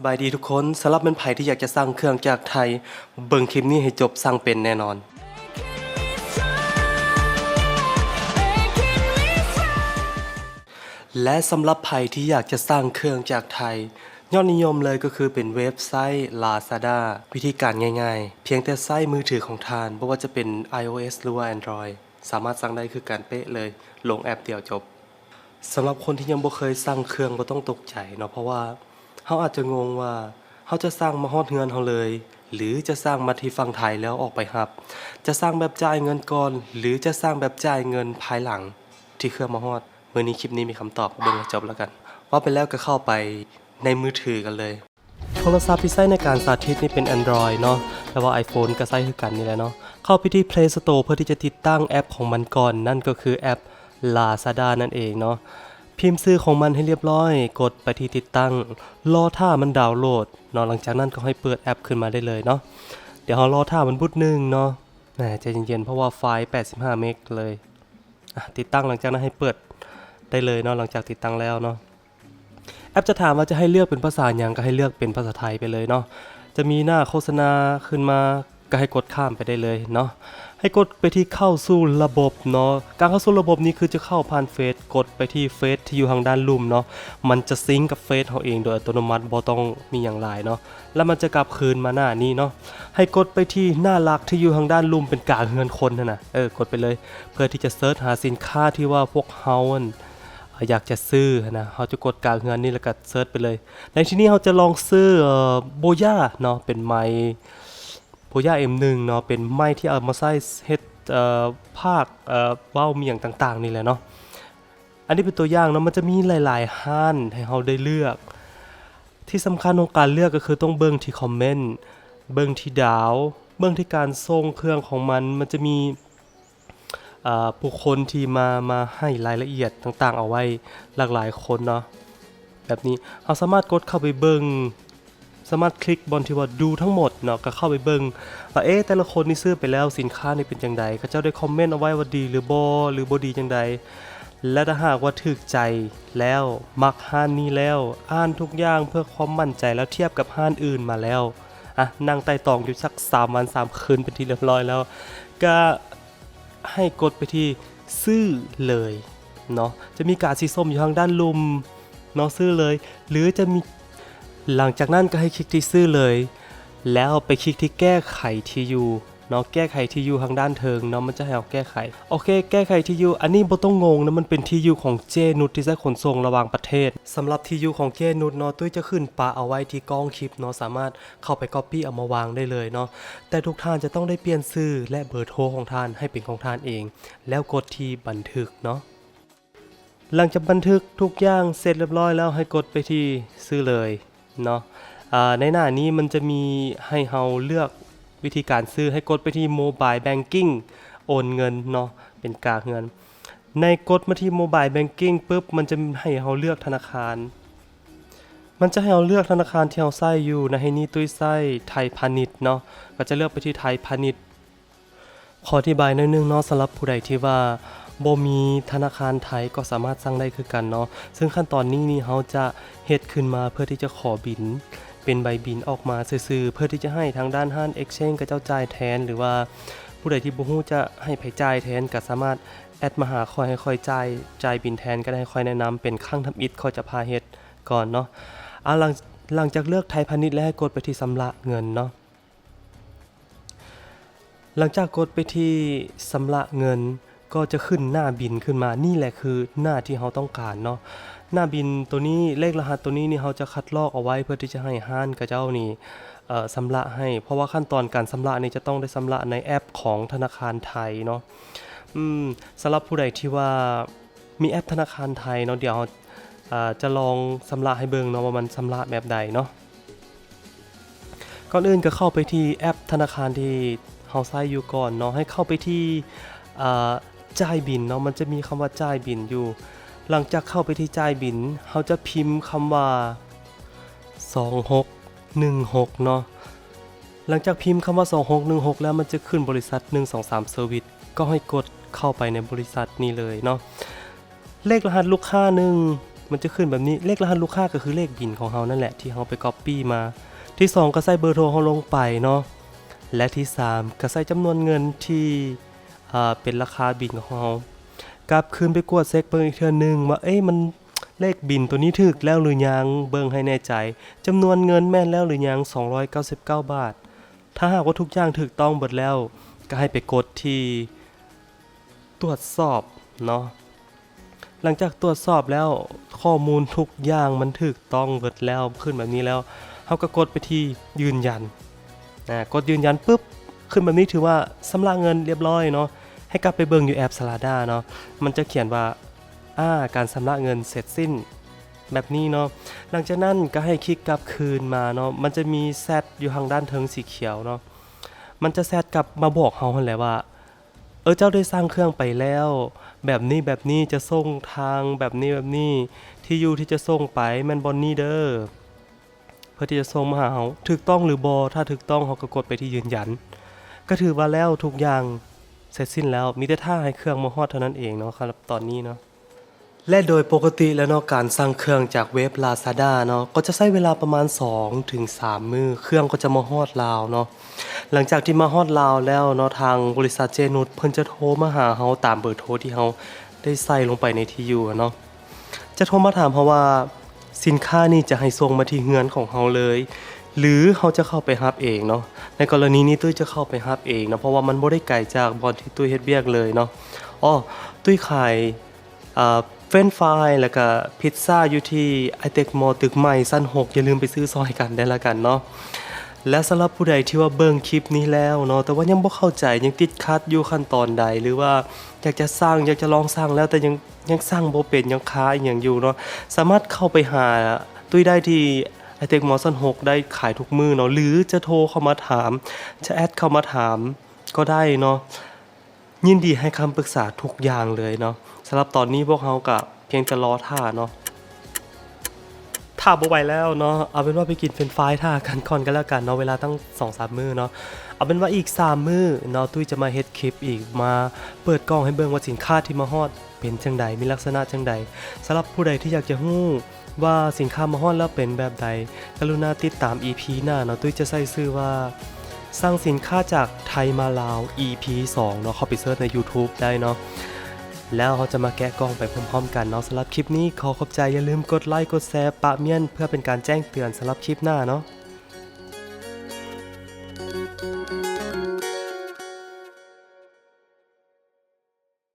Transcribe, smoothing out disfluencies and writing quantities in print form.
บายดีทุกคนสำหรับเป็นไผที่อยากจะสร้างเครื่องจากไทยเบิ่งคลิปนี้ให้จบสร้างเป็นแน่นอนและสำหรับไผที่อยากจะสร้างเครื่องจากไทยยอดนิยมเลยก็คือเป็นเว็บไซต์ Lazada วิธีการง่ายๆเพียงแต่ใช้มือถือของท่านไม่ว่าจะเป็น iOS หรือว่า Android สามารถสร้างได้คือการเป๊ะเลยลงแอปเดียวจบสำหรับคนที่ยังบ่เคยสร้างเครื่องบ่ต้องตกใจเนาะเพราะว่าเขาอาจจะงงว่าเขาจะสร้างมาฮอดเฮือนเขาเลยหรือจะสร้างมาที่ฝั่งไทยแล้วออกไปรับจะสร้างแบบจ่ายเงินก่อนหรือจะสร้างแบบจ่ายเงินภายหลังที่เครื่องมาฮอดมื้อนี้คลิปนี้มีคำตอบเบิ่งให้จบแล้วกันว่าไปแล้วก็เข้าไปในมือถือกันเลยโทรศัพท์ที่ใช้ในการสาธิตนี่เป็น Android เนาะแต่ว่า iPhone ก็ใช้คือกันนี่แหละเนาะเข้าไปที่ Play Store เพื่อที่จะติดตั้งแอปของมันก่อนนั่นก็คือแอป Lazada นั่นเองเนาะพิมพ์ชื่อของมันให้เรียบร้อยกดไปที่ติดตั้งรอท่ามันดาวน์โหลดเนาะหลังจากนั้นก็ให้เปิดแอปขึ้นมาได้เลยเนาะเดี๋ยวเรารอท่ามันบูตนึงเนาะแหมใจเย็นๆเพราะว่าไฟล์85เมกเลยติดตั้งหลังจากนั้นให้เปิดได้เลยเนาะหลังจากติดตั้งแล้วเนาะแอปจะถามว่าจะให้เลือกเป็นภาษาหยังก็ให้เลือกเป็นภาษาไทยไปเลยเนาะจะมีหน้าโฆษณาขึ้นมาก็ให้กดข้ามไปได้เลยเนาะให้กดไปที่เข้าสู่ระบบเนาะการเข้าสู่ระบบนี้คือจะเข้าผ่านเฟซกดไปที่เฟซที่อยู่ทางด้านลุ่มเนาะมันจะซิงก์กับเฟซเขาเองโดยอัตโนมัติบ่ต้องมีอย่างไรเนาะแล้วมันจะกลับคืนมาหน้านี้เนาะให้กดไปที่หน้าหลักที่อยู่ทางด้านลุ่มเป็นกากเงินคนนะกดไปเลยเพื่อที่จะเซิร์ชหาสินค้าที่ว่าพวกเฮาอยากจะซื้อนะเขาจะกดกากเงินนี่แล้วก็เซิร์ชไปเลยในที่นี้เขาจะลองซื้อโบย่าเนาะเป็นไมค์โบย่า M1 เนาะเป็นไม้ที่เอามาใส่เฮ็ดภาคเว้ามีอย่างต่างๆนี่แหละเนาะอันนี้เป็นตัวอย่างเนาะมันจะมีหลายๆห้านให้เราได้เลือกที่สำคัญของการเลือกก็คือต้องเบิ่งที่คอมเมนต์เบิ่งที่ดาวเบิ่งที่การส่งเครื่องของมันจะมีผู้คนที่มาให้รายละเอียดต่างๆเอาไว้หลากหลายคนเนาะแบบนี้เราสามารถกดเข้าไปเบิ่งสามารถคลิกบนที่ว่าดูทั้งหมดเนาะก็เข้าไปเบิ่งว่าแต่ละคนนี่ซื้อไปแล้วสินค้านี่เป็นจังไดเขาเจ้าได้คอมเมนต์เอาไว้ว่าดีหรือบ่ดีจังไดและถ้าหากว่าถูกใจแล้วมักห้านนี้แล้วอ่านทุกอย่างเพื่อความมั่นใจแล้วเทียบกับห้านอื่นมาแล้วนั่งไต่ตองอยู่สัก3วัน3คืนเป็นที่เรียบร้อยแล้วก็ให้กดไปที่ซื้อเลยเนาะจะมีกาสีส้มอยู่ทางด้านลุ่มเนาะซื้อเลยหรือจะมีหลังจากนั้นก็ให้คลิกที่ซื้อเลยแล้วไปคลิกที่แก้ไขที่อยู่เนาะแก้ไขที่อยู่ทางด้านเทิงเนาะมันจะให้เราแก้ไขโอเคแก้ไขที่อยู่อันนี้บ่ต้องงงนะมันเป็นที่อยู่ของเจนุชที่ใช้ขนส่งระหว่างประเทศสำหรับที่อยู่ของเจนุชเนาะตุ้ยจะขึ้นปะเอาไว้ที่กล้องคลิปเนาะสามารถเข้าไป copy เอามาวางได้เลยเนาะแต่ทุกท่านจะต้องได้เปลี่ยนชื่อและเบอร์โทรของท่านให้เป็นของท่านเองแล้วกดที่บันทึกเนาะหลังจากบันทึกทุกอย่างเสร็จเรียบร้อยแล้วให้กดไปที่ซื้อเลยเนาะในหน้านี้มันจะมีให้เราเลือกวิธีการซื้อให้กดไปที่ Mobile Banking โอนเงินเนาะเป็นกากเงินในกดมาที่ Mobile Banking ปุ๊บมันจะให้เราเลือกธนาคารมันจะให้เราเลือกธนาคารที่เราใช้อยู่ในนี้ตุ้ยใช้ไทยพาณิชย์เนาะก็จะเลือกไปที่ไทยพาณิชย์ขออธิบายหน่อยนึงเนาะสำหรับผู้ใดที่ว่าบ่มีธนาคารไทยก็สามารถสั่งได้คือกันเนาะซึ่งขั้นตอนนี้นี่เราจะเฮ็ดขึ้นมาเพื่อที่จะขอบิลเป็นใบบินออกมาซื่อๆเพื่อที่จะให้ทางด้านห้าง Exchange กับเจ้าจ่ายแทนหรือว่าผู้ใดที่บ่ฮู้จะให้ไผจ่ายแทนก็สามารถแอดมาหาค่อยให้ค่อยจ่ายบินแทนก็ได้ค่อยแนะนำเป็นครั้งทำอิฐค่อยจะพาเฮ็ดก่อนเนาะหลังจากเลือกไทยพาณิชย์แล้วให้กดไปที่ชำระเงินเนาะหลังจากกดไปที่ชำระเงินก็จะขึ้นหน้าบินขึ้นมานี่แหละคือหน้าที่เราต้องการเนาะหน้าบินตัวนี้เลขรหัสตัวนี้นี่เราจะคัดลอกเอาไว้เพื่อที่จะให้ห้านกับเจ้านี่ชำระให้เพราะว่าขั้นตอนการชำระนี่จะต้องได้ชำระในแอปของธนาคารไทยเนาะสำหรับผู้ใดที่ว่ามีแอปธนาคารไทยเนาะเดี๋ยวจะลองชำระให้เบิ่งเนาะว่ามันชำระแบบใดเนาะก่อนอื่นก็เข้าไปที่แอปธนาคารที่เราใช้อยู่ก่อนเนาะให้เข้าไปที่จ่ายบิลเนาะมันจะมีคำว่าจ่ายบิลอยู่หลังจากเข้าไปที่จ่ายบิลเราจะพิมพ์คำว่า2616เนาะหลังจากพิมพ์คำว่า2616แล้วมันจะขึ้นบริษัท123 Service ก็ให้กดเข้าไปในบริษัทนี้เลยเนาะเลขรหัสลูกค้า มันจะขึ้นแบบนี้เลขรหัสลูกค้าก็คือเลขบินของเรานั่นแหละที่เราไปก๊อปปี้มาที่2ก็ใส่เบอร์โทรเราลงไปเนาะและที่3ก็ใส่จำนวนเงินที่เป็นราคาบินของเรากลับคืนไปกดเช็คเบิ่งอีกเทื่อนึงว่ามันเลขบินตัวนี้ถูกแล้วหรือยังเบิ่งให้แน่ใจจำนวนเงินแม่นแล้วหรือยัง299 บาทถ้าหากว่าทุกอย่างถูกต้องหมดแล้วก็ให้ไปกดที่ตรวจสอบเนาะหลังจากตรวจสอบแล้วข้อมูลทุกอย่างมันถูกต้องหมดแล้วขึ้นแบบนี้แล้วเฮาก็กดไปที่ยืนยันกดยืนยันปุ๊บขึ้นแบบนี้ถือว่าชำระเงินเรียบร้อยเนาะให้กลับไปเบิ่งอยู่แอป Salada เนาะมันจะเขียนว่าการชำระเงินเสร็จสิ้นแบบนี้เนาะหลังจากนั้นก็ให้คลิกกลับคืนมาเนาะมันจะมีแซดอยู่ทางด้านเทิงสีเขียวเนาะมันจะแซดกลับมาบอกเฮาหั่นแหละว่าเจ้าได้สร้างเครื่องไปแล้วแบบนี้จะส่งทางแบบนี้ที่อยู่ที่จะส่งไปแม่นบ่นี่เด้อเพื่อที่จะส่งมาหาเฮาถูกต้องหรือบ่ถ้าถูกต้องเฮาก็กดไปที่ยืนยันก็ถือว่าแล้วทุกอย่างเสร็จสิ้นแล้วมีแต่ท่าให้เครื่องมาฮอดเท่านั้นเองเนาะครับตอนนี้เนาะและโดยปกติแล้วเนาะการสั่งเครื่องจากเว็บ Lazada เนาะก็จะใช้เวลาประมาณ2 ถึง 3 มื้อเครื่องก็จะมาฮอดลาวเนาะหลังจากที่มาฮอดลาวแล้วเนาะทางบริษัทเจนุชเพิ่นจะโทรมาหาเฮาตามเบอร์โทรที่เฮาได้ใส่ลงไปในที่อยู่เนาะจะโทรมาถามเฮาว่าสินค้านี่จะให้ส่งมาที่เฮือนของเฮาเลยหรือเฮาจะเข้าไปรับเองเนาะในกรณีนี้ตุ้ยจะเข้าไปรับเองเนาะเพราะว่ามันบ่ได้ไกลจากบ่อนที่ตุ้ยเฮ็ดเวียกเลยเนาะตุ้ยขายเฟรนช์ฟรายแล้วก็พิซซ่าอยู่ที่ไอเทคมอลล์ตึกใหม่ชั้น6อย่าลืมไปซื้อซอยกันได้ละกันเนาะและสำหรับผู้ใดที่ว่าเบิ่งคลิปนี้แล้วเนาะแต่ว่ายังบ่เข้าใจยังติดขัดอยู่ขั้นตอนใดหรือว่าอยากจะลองสร้างแล้วแต่ยังสร้างบ่เป็นยังค้าอีหยังอยู่เนาะสามารถเข้าไปหาตุ้ยได้ที่ไอเทคมอลล์ชั้น6ได้ขายทุกมื้อเนาะหรือจะโทรเข้ามาถามจะแอดเข้ามาถามก็ได้เนาะยินดีให้คำปรึกษาทุกอย่างเลยเนาะสำหรับตอนนี้พวกเราก็เพียงจะรอท่าเนาะท่าบ่ไหวแล้วเนาะเอาเป็นว่าไปกินเฟรนช์ฟรายท่ากันก่อนกันแล้วกันเนาะเวลาตั้ง 2-3 มื้อเนาะเอาเป็นว่าอีก3มื้อเนาะตุ้ยจะมาเฮ็ดคลิปอีกมาเปิดกล้องให้เบิ่งว่าสินค้าที่มาฮอดเป็นจังใดมีลักษณะจังใดสำหรับผู้ใดที่อยากจะฮู้ว่าสินค้ามาฮอดแล้วเป็นแบบใดกรุณาติดตาม EP หน้าเนาะตุ้ยจะใส่ชื่อว่าสร้างสินค้าจากไทยมาลาว EP 2เนาะเข้าไปเสิร์ชใน YouTube ได้เนาะแล้วเขาจะมาแกะกล้องไปพร้อมๆกันเนาะสำหรับคลิปนี้ขอขอบใจอย่าลืมกดไลค์กดแชร์ปะเมียนเพื่อเป็นการแจ้งเตือนสำหรับคลิปหน้าเนาะ